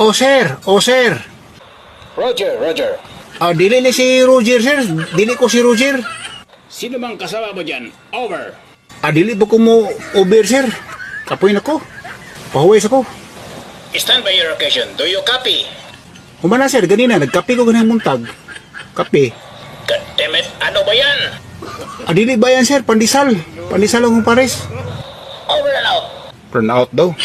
O sir. Roger. Dili ni si Roger, sir. Dili ko si Roger. Sino mang kasama mo dyan? Over. Dili ba ko mo over, sir? Kapoy na ko. Pahuwis ako. Stand by your occasion. Do you copy? Humana, sir. Ganina, nagkape ko ganang muntag. Kape. God damn it. Ano ba yan? Dili ba yan, sir? Pandisal. Pandisal ang pares. Over and out. Turn out daw.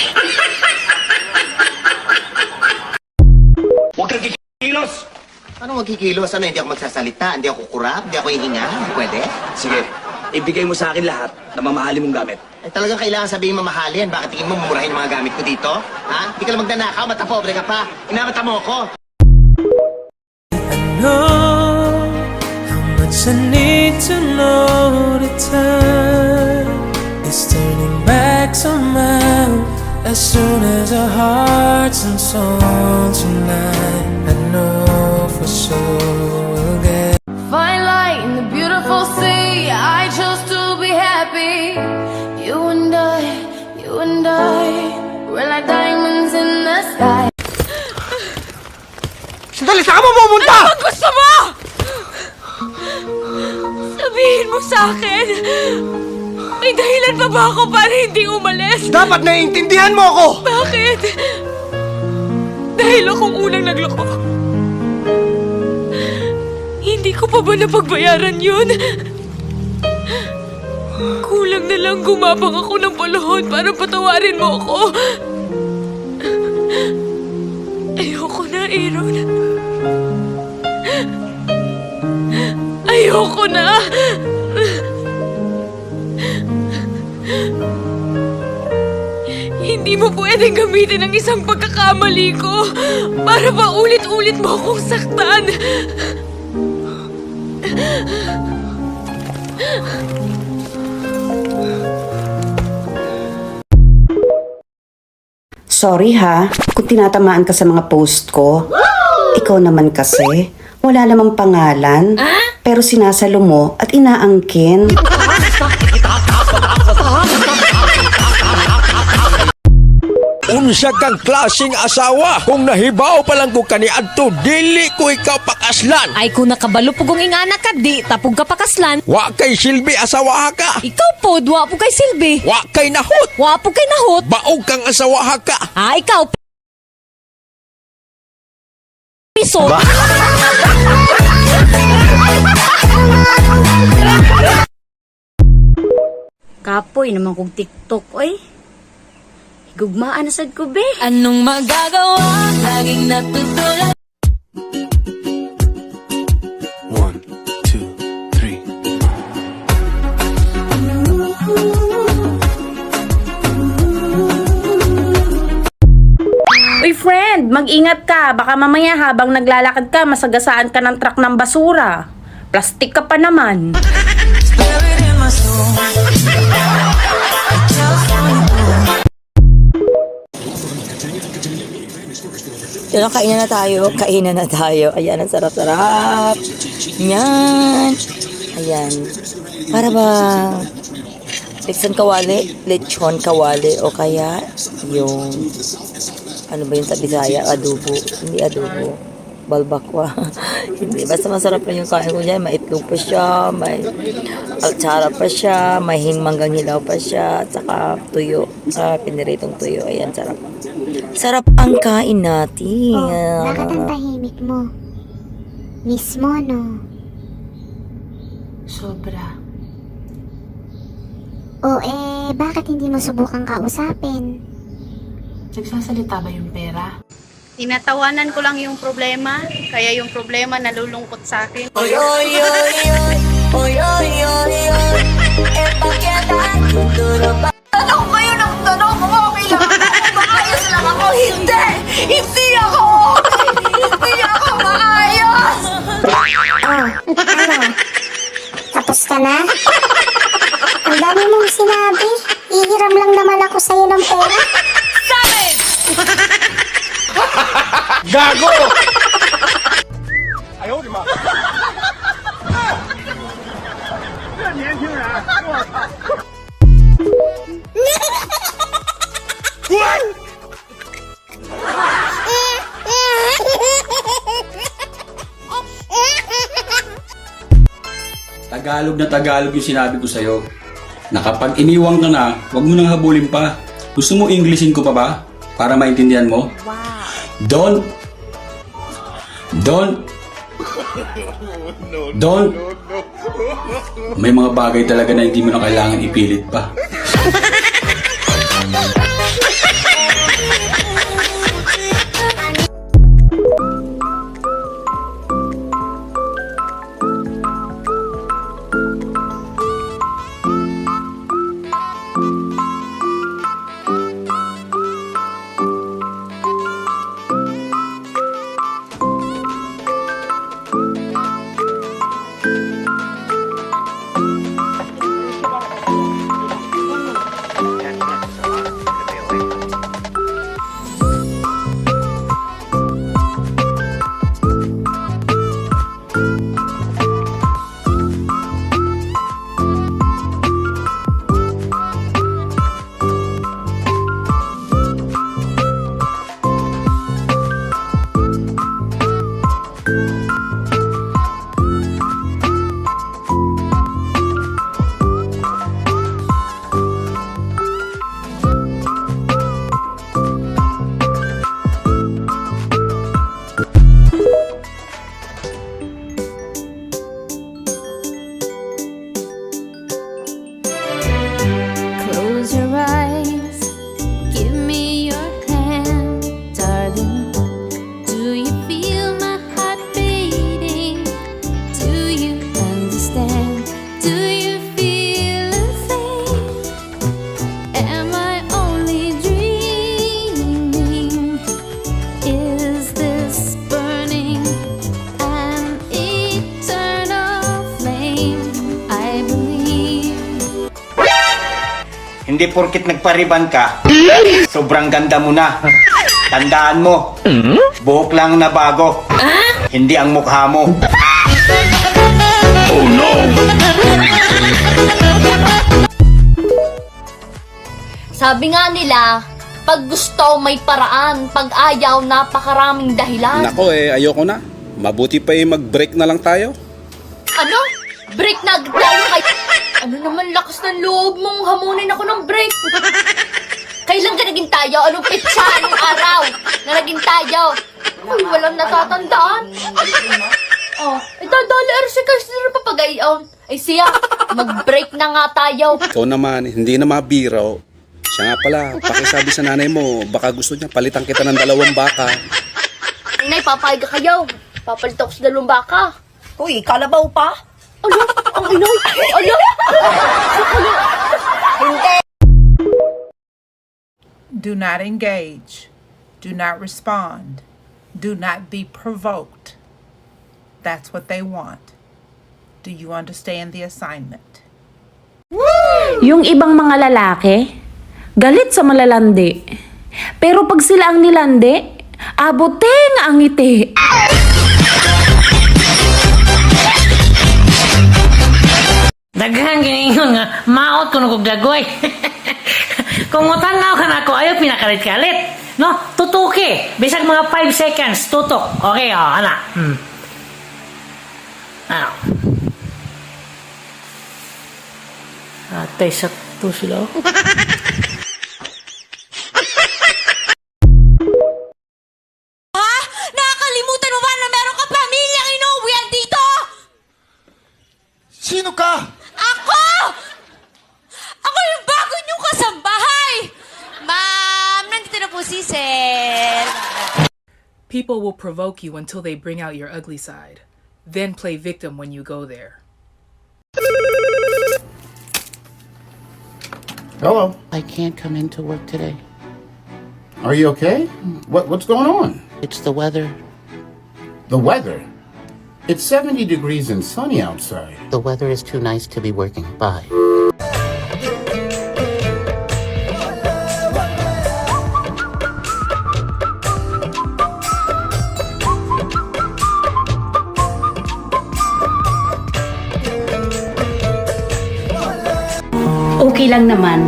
Huwag kang kikilos. Ano magkikilos? Ano, hindi ako magsasalita? Hindi ako kurap? Hindi ako hihinga? Hindi pwede? Sige, ibigay mo sa akin lahat na mamahalin mong gamit. Talagang kailangan sabihin mamahalin. Bakit tingin mo mumurahin yung mga gamit ko dito? Ha? Hindi ka lang magnanakaw, matapobre ka pa. Inamata mo ako. Know how much I need to know the time is turning back somehow as soon as our hearts and souls unite. I know for sure we'll get Find light in the beautiful sea. I chose to be happy. You and I, we're like diamonds in the sky. Sandali, saan ka mo pumunta? Ano bang gusto mo? Sabihin mo sa akin. May dahilan pa ba ako para hindi umalis? Dapat naiintindihan mo ako! Bakit? Dahil akong unang nagloko. Hindi ko pa ba napagbayaran yun? Kulang na lang gumapang ako ng paluhod para patawarin mo ako. Ayoko na, Aaron. Ayoko na. Hindi mo pwedeng gamitin ang isang pagkakamali ko para pa ulit-ulit mo akong saktan. Sorry ha, kung tinatamaan ka sa mga post ko. Ikaw naman kasi, wala namang pangalan, pero sinasalo mo at inaangkin. Unsa kang klaseng asawa? Kung nahibaw pa lang ko kaniadto, dili ko ikaw pakaslan. Ay kung nakabalo po kong ingana ka, di tapog ka pakaslan. Wa kay silbi asawa ka. Ikaw po, wa po kay silbi. Wa kay nahot. Wa po kay nahot. Baog kang asawa ka. Ikaw, piso. Kapoy naman kong TikTok, oy. Gugmaan na sad ko, be. Anong magagawa? Laging natutulog. 1, 2, 3. Uy, friend, mag-ingat ka. Baka mamaya habang naglalakad ka, masagasaan ka ng truck ng basura. Plastic ka pa naman. Pero kainan na tayo. Ayan, ang sarap-sarap. Yan. Ayan. Para ba lechon kawali, o kaya yung ano ba yun sa Bisaya? Adobo. Hindi adobo. Balbakwa. Hindi. Basta masarap na yung kain ko dyan. May itlog pa siya, may altsara pa siya, may manggang hilaw pa siya, at saka tuyo. Piniritong tuyo. Ayan, sarap. Sarap ang kain natin. Bakit ang tahimik mo? Mismo, no? Sobra. Bakit hindi mo subukang kausapin? Nagsasalita ba yung pera? Tinatawanan ko lang yung problema, kaya yung problema nalulungkot sa akin. Oy, oy, oy, oy. Oy, oy, oy, oy. Tanong kayo ng tanong kung okay lang ako, maayos lang ako. Hindi! Hindi ako okay! Hindi ako maayos! Ano? Tapos ka na? Ang dami mong sinabi. Ihiram lang naman ako sa'yo ng pera. Gago! Ayaw, di ba? 年轻人，我操！滚！ Tagalog na Tagalog yung sinabi ko sa'yo. Na kapag iniwang ka na, huwag mo nang habulin pa. Gusto mo Englishin ko pa ba? Para maintindihan mo? Wow. Don't. May mga bagay talaga na hindi mo na kailangan ipilit pa. Close your eyes, give me your hand, darling. Do you feel my heart beating? Do you understand? Do you feel the same? Am I only dreaming? Is this burning an eternal flame? I believe. Hindi porkit nagpariban ka, sobrang ganda mo na. Tandaan mo, buhok lang na bago. Hindi ang mukha mo. Sabi nga nila, pag gusto may paraan, pag ayaw napakaraming dahilan. Nako ayoko na. Mabuti pa mag-break na lang tayo. Ano? Break na agad tayo kay... Ano naman lakas ng loob mong hamunin ako ng break? Kailan ka naging tayo? Anong petsa? Anong araw na naging tayo? Uy, walang natatandaan. Oh, dadali si kasi na papagayon. Ay siya, mag-break na nga tayo. Ikaw naman, hindi na mabiro. Siya nga pala, pakisabi sa nanay mo, baka gusto niya palitan kita ng 2 baka. Inay, papayag kayo. Papalit ako sa 2 baka. Uy, kalabaw pa? Ano? Ang inay? Ano? Do not engage. Do not respond. Do not be provoked. That's what they want. Do you understand the assignment? Yung ibang mga lalaki, galit sa malalandi. Pero pag sila ang nilandi, aboteng ang ngiti. Daghang giningon nga, maot ko nagugdagoy. Kung utanaw ka na ako, ayaw pinakalit-kalit. No, tutuki. Bisag mga 5 seconds, tutok. Okay, anak. Ano? Atay, sakto sila. Nakakalimutan mo ba na meron ka pamilyang inuwian dito? Sino ka? Ako! Ako yung bago niyong kasambahay! Ma'am, nandito na po si Sir. People will provoke you until they bring out your ugly side. Then play victim when you go there. Hello. I can't come into work today. Are you okay? What's going on? It's the weather. The weather? It's 70 degrees and sunny outside. The weather is too nice to be working. Bye. Okay lang naman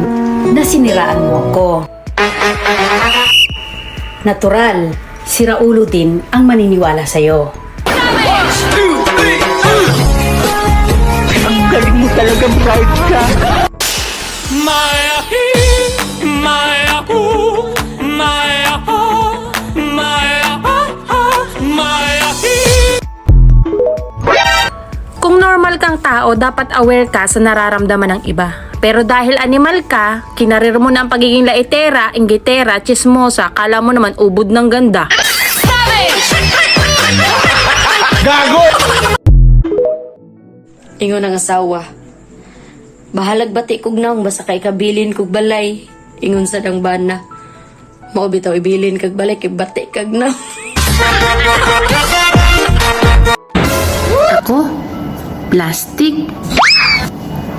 na siniraan mo ako. Natural, siraulo din ang maniniwala sa'yo. 1, 2, 3, Galing mo talagang proud ka. Kung normal kang tao, dapat aware ka sa nararamdaman ng iba. Pero dahil animal ka, kinarir mo na ang pagiging laitera, inggitera, chismosa, kala mo naman ubod ng ganda. Gago! Ingon ang asawa. Bahalag bati kog naong basta kay kabilin kog balay. Ingon sa dang bana. Mao bitaw ibilin kag balay kay bati kag naong. Ako? Plastic?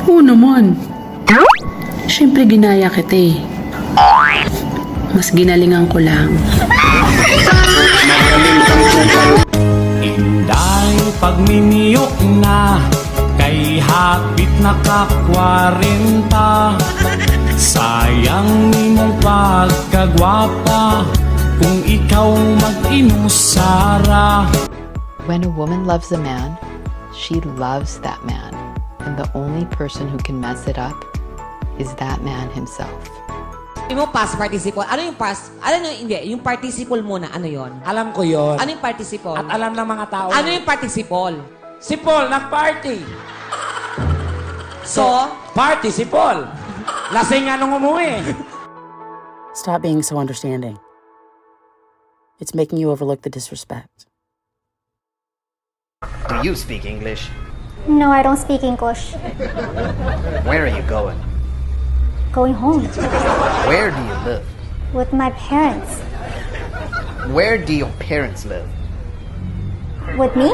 Oo naman. Siyempre ginaya kita eh. Mas ginalingan ko lang. Inday pagminiyok na kay hapit na ka-40. Sayang ni mong pagkagwapa kung ikaw mag-inusara. When a woman loves a man, she loves that man. And the only person who can mess it up is that man himself. Mo past participle. Ano yung past? Ano yung hindi? Yung participle muna. Ano yon? Alam ko yon. Ano yung participle? At alam ng mga tao. Ano yung participle? Si Paul, nag-party. So? Party si Paul. Lasing nga nung umuwi. Stop being so understanding. It's making you overlook the disrespect. Do you speak English? No, I don't speak English. Where are you going? Going home Where do you live? with my parents. Where do your parents live? With me?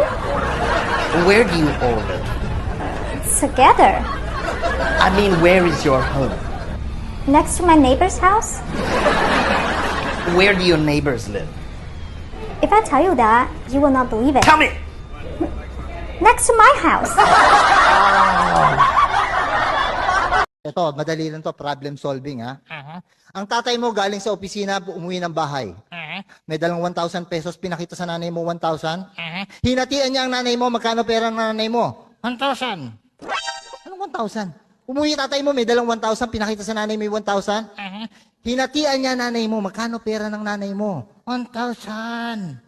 Where do you all live? Together. I mean, where is your home? Next to my neighbor's house? Where do your neighbors live? If I tell you that, you will not believe it. Tell me! Next to my house. Ito, madali lang to, problem solving ha. Ang tatay mo galing sa opisina, umuwi ng bahay. May dalang 1,000 pesos, pinakita sa nanay mo 1,000. Hinatian niya ang nanay mo, magkano pera ng nanay mo? 1,000. Anong 1,000? Umuwi tatay mo, may dalang 1,000, pinakita sa nanay mo 1,000. Hinatian niya nanay mo, magkano pera ng nanay mo? 1,000.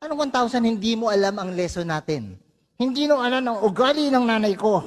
Anong 1,000? Hindi mo alam ang lesson natin. Hindi mo alam ang ugali ng nanay ko.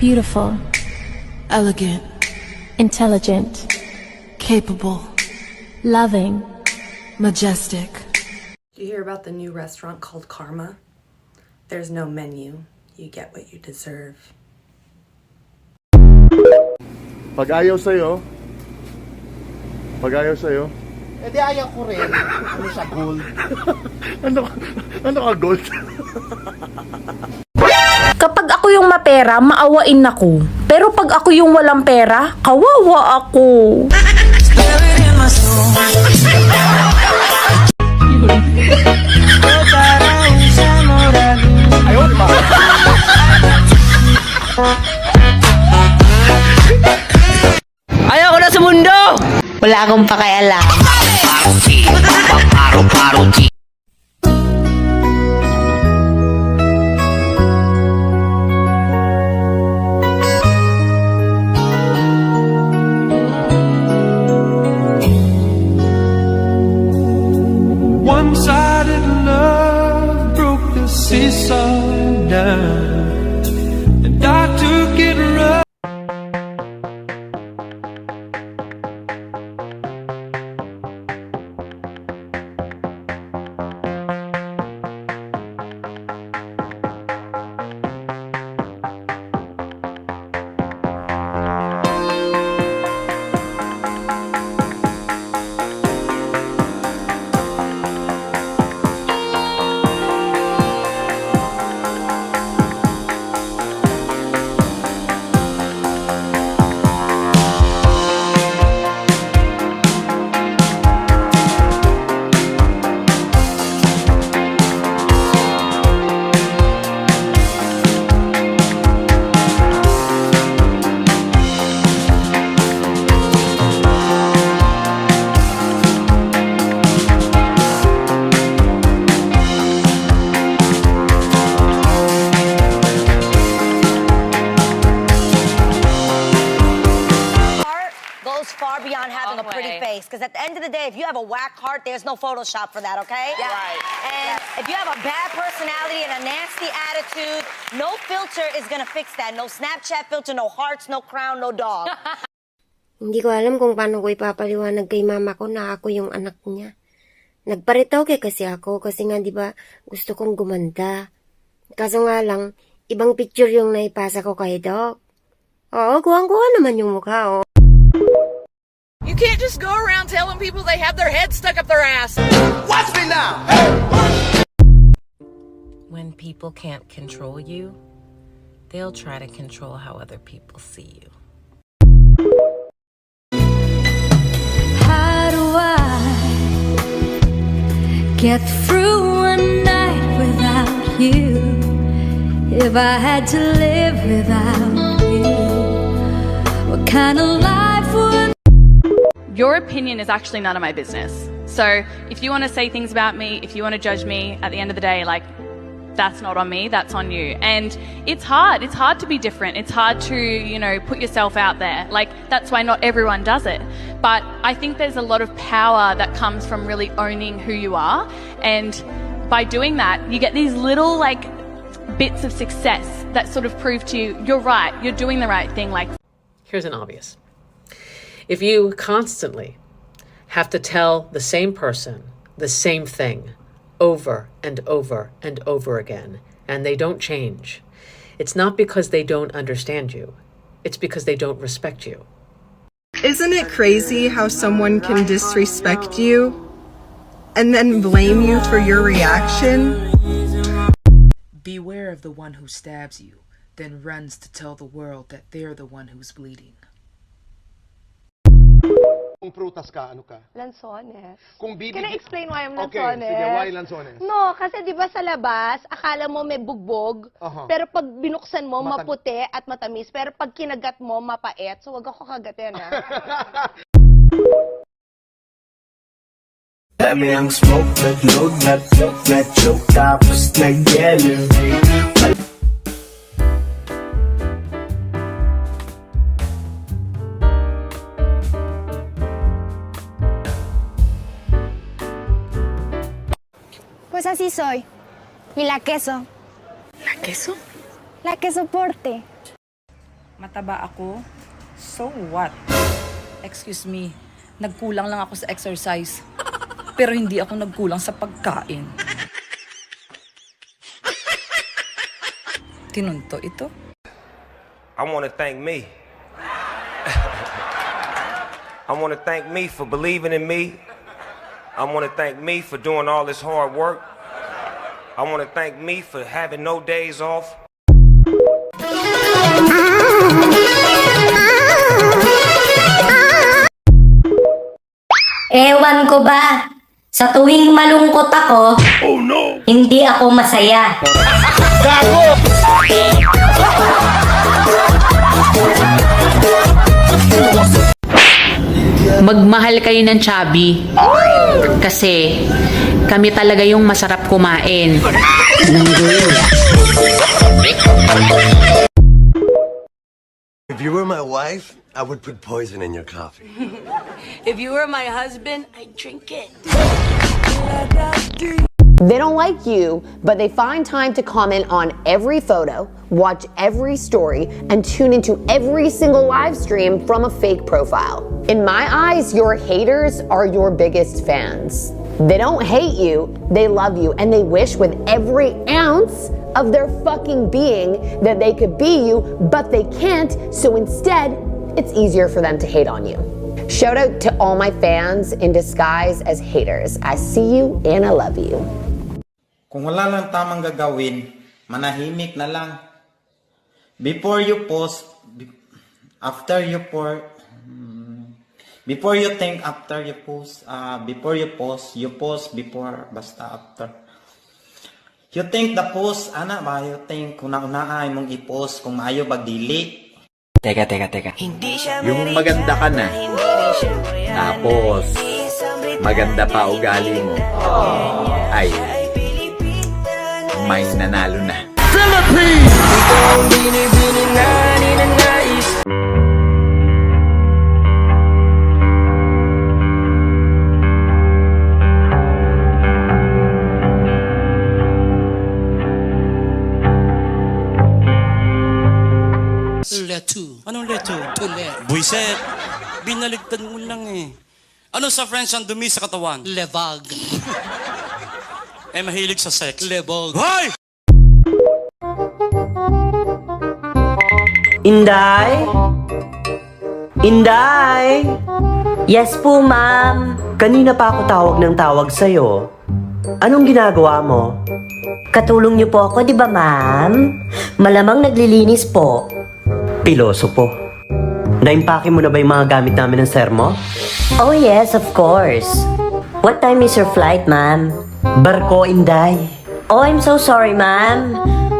Beautiful, elegant, intelligent, capable, loving, majestic. Did you hear about the new restaurant called Karma? There's no menu. You get what you deserve. Pag ayaw sa'yo, Eh di ayaw ko rin. Ano siya, gold? ano ka gold? Kapag ako yung mapera, maawain ako. Pero pag ako yung walang pera, kawawa ako. Ayoko na sa mundo! Wala akong pakialam. One-sided love broke the seesaw down, and I took it rough. because at the end of the day, if you have a whack heart, there's no Photoshop for that, okay? Yeah. Right. And if you have a bad personality and a nasty attitude, no filter is gonna fix that. No Snapchat filter, no hearts, no crown, no dog. Hindi ko alam kung paano ko ipapaliwanag kay mama ko na ako yung anak niya. Nagparitoke kasi ako kasi nga 'di ba gusto kong gumanda. Kaso nga lang, ibang picture yung naipasa ko kay Doc. Oo, kuwang-kuha naman yung mukha, oh. You can't just go around telling people they have their head stuck up their ass. Watch me now! When people can't control you, they'll try to control how other people see you. How do I get through a night without you? If I had to live without you, what kind of life would... Your opinion is actually none of my business. So if you want to say things about me, if you want to judge me, at the end of the day, like, that's not on me, that's on you. And it's hard to be different. It's hard to, you know, put yourself out there. Like, that's why not everyone does it. But I think there's a lot of power that comes from really owning who you are. And by doing that, you get these little, like, bits of success that sort of prove to you, you're right, you're doing the right thing. Like, here's an obvious. If you constantly have to tell the same person the same thing over and over and over again, and they don't change, it's not because they don't understand you. It's because they don't respect you. Isn't it crazy how someone can disrespect you and then blame you for your reaction? Beware of the one who stabs you, then runs to tell the world that they're the one who's bleeding. Kung prutas ka, ano ka? Lanzones. Kung Can I explain why I'm lanzones? Okay, sige, why lanzones? No, kasi di ba sa labas, akala mo may bugbog, pero pag binuksan mo, maputi at matamis. Pero pag kinagat mo, mapait. So wag ako kagatin, ha? Dami ang smoke, nag-load, nag-choke, tapos nag-elevate. Pues así soy. Y la queso. ¿La queso? La que soporte. Mataba ako? So what? Excuse me, nagkulang lang ako sa exercise. Pero hindi ako nagkulang sa pagkain. Tinunto ito. I want to thank me. I want to thank me for believing in me. I want to thank me for doing all this hard work. I want to thank me for having no days off. Ewan ko ba, sa tuwing malungkot ako, hindi ako masaya. Magmahal kayo ng chubby. Kasi kami talaga yung masarap kumain. If you were my wife, I would put poison in your coffee. If you were my husband, I'd drink it. They don't like you, but they find time to comment on every photo, watch every story, and tune into every single live stream from a fake profile. In my eyes, your haters are your biggest fans. They don't hate you, they love you, and they wish with every ounce of their fucking being that they could be you, but they can't, so instead, it's easier for them to hate on you. Shout out to all my fans in disguise as haters. I see you and I love you. Kung wala lang tamang gagawin, manahimik na lang. Before you post, after you pour, before you think, after you post, before you post before, basta after. You think the post, ana ba, you think kung naunaan mong i-post, kung maayo bagdili. Teka. Yung maganda ka na, tapos maganda pa ugali mo, ay may nanalo na. Philippines! uli. Buiset, binaligtad mo lang eh. Ano sa French ang dumi sa katawan? Levag. Mahilig sa sex. Lebog. Hoy! Inday? Inday? Yes po, ma'am. Kanina pa ako tawag ng tawag sa'yo. Anong ginagawa mo? Katulong niyo po ako, di ba, ma'am? Malamang naglilinis po. Piloso po. Naimpake mo na ba yung mga gamit namin ng sir mo? Oh, yes, of course. What time is your flight, ma'am? Barko, Inday. Oh, I'm so sorry, ma'am.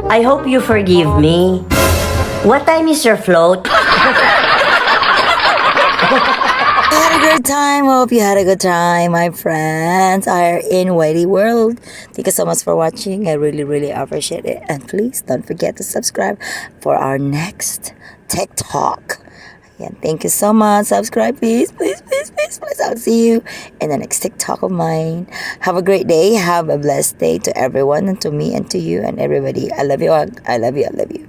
I hope you forgive me. What time is your float? Had a great time. Hope you had a good time, my friends. Are in Whitey World. Thank you so much for watching. I really appreciate it. And please don't forget to subscribe for our next TikTok. Again, thank you so much. Subscribe, please. I'll see you in the next TikTok of mine. Have a great day. Have a blessed day to everyone and to me and to you and everybody. I love you. I love you.